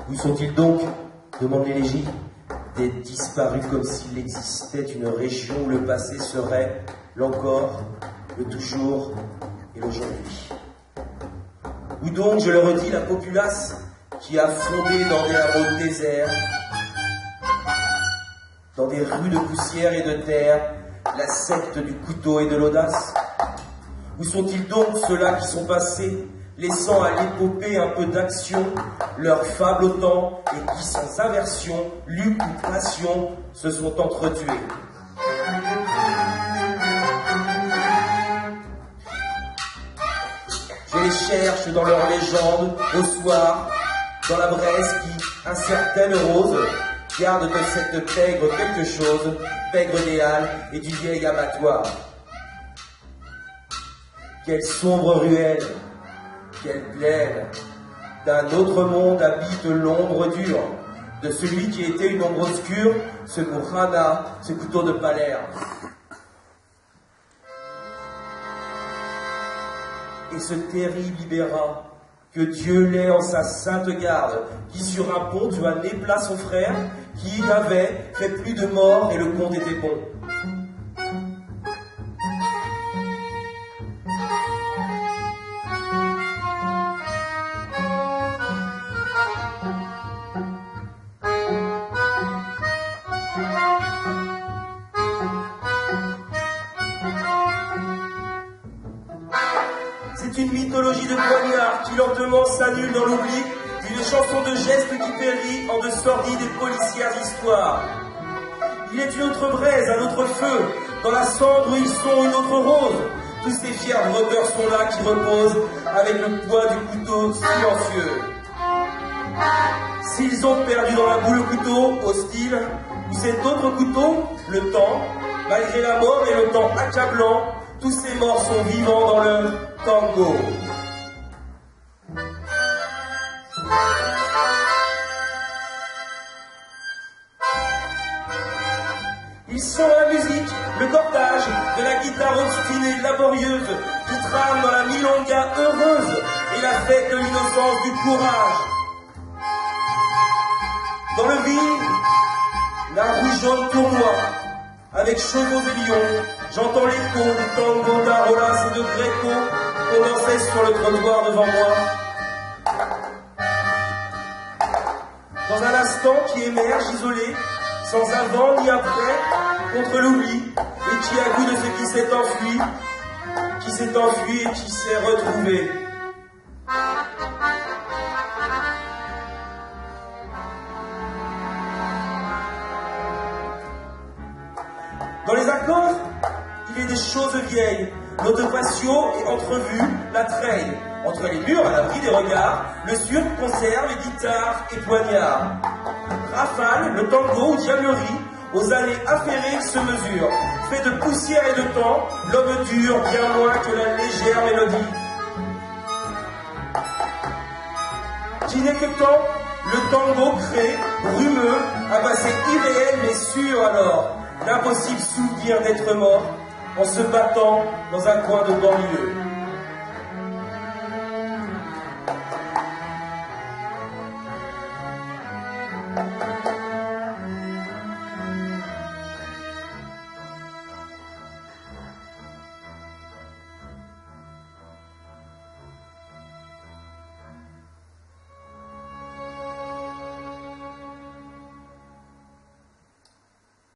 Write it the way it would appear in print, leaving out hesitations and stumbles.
Où sont-ils donc? Demande l'élégie. Des disparus comme s'il existait une région où le passé serait l'encore, le toujours et l'aujourd'hui. Où donc, je le redis, la populace qui a fondé dans des hameaux déserts, dans des rues de poussière et de terre, la secte du couteau et de l'audace? Où sont-ils donc ceux-là qui sont passés, laissant à l'épopée un peu d'action, leur fable au temps, et qui sans aversion, lutte ou passion, se sont entretués? Je les cherche dans leurs légendes, au soir, dans la Bresse qui, incertaine rose, garde de cette pègre quelque chose, pègre des halles et du vieil abattoir. Quelle sombre ruelle, quelle plaine, d'un autre monde habite l'ombre dure, de celui qui était une ombre obscure, ce Murhana, ce couteau de Palerme. Et ce terrible Ibéra, que Dieu l'ait en sa sainte garde, qui sur un pont tua né plat son frère, qui y avait fait plus de morts et le compte était bon. C'est une mythologie de poignards qui lentement s'annule dans l'oubli d'une chanson de gestes qui périt en de sordides et policières histoires. Il est une autre braise, un autre feu, dans la cendre ils sont une autre rose. Tous ces fiers breteurs sont là qui reposent avec le poids du couteau silencieux. S'ils ont perdu dans la boue le couteau, hostile, ou cet autre couteau, le temps, malgré la mort et le temps accablant, tous ces morts sont vivants dans le tango. Ils sont la musique, le cortège de la guitare obstinée, laborieuse, qui trame dans la milonga heureuse et la fête de l'innocence du courage. Dans le vide, la rouge jaune tournoie, avec chevaux et lions, j'entends l'écho du tango d'Arolas et de Gréco qu'on dansait sur le trottoir devant moi. Dans un instant qui émerge isolé, sans avant ni après, contre l'oubli, et qui a goût de ce qui s'est enfui et qui s'est retrouvé. Dans les accords, il est des choses vieilles, notre patio et entrevue, la treille. Entre les murs, à l'abri des regards, le surf conserve les guitares et poignards. Rafale, le tango ou diablerie, aux allées affairées se mesure. Fait de poussière et de temps, l'homme dure bien moins que la légère mélodie. Qui n'est que temps, le tango crée, rumeux, un passé irréel mais sûr alors. L'impossible souvenir d'être mort en se battant dans un coin de banlieue.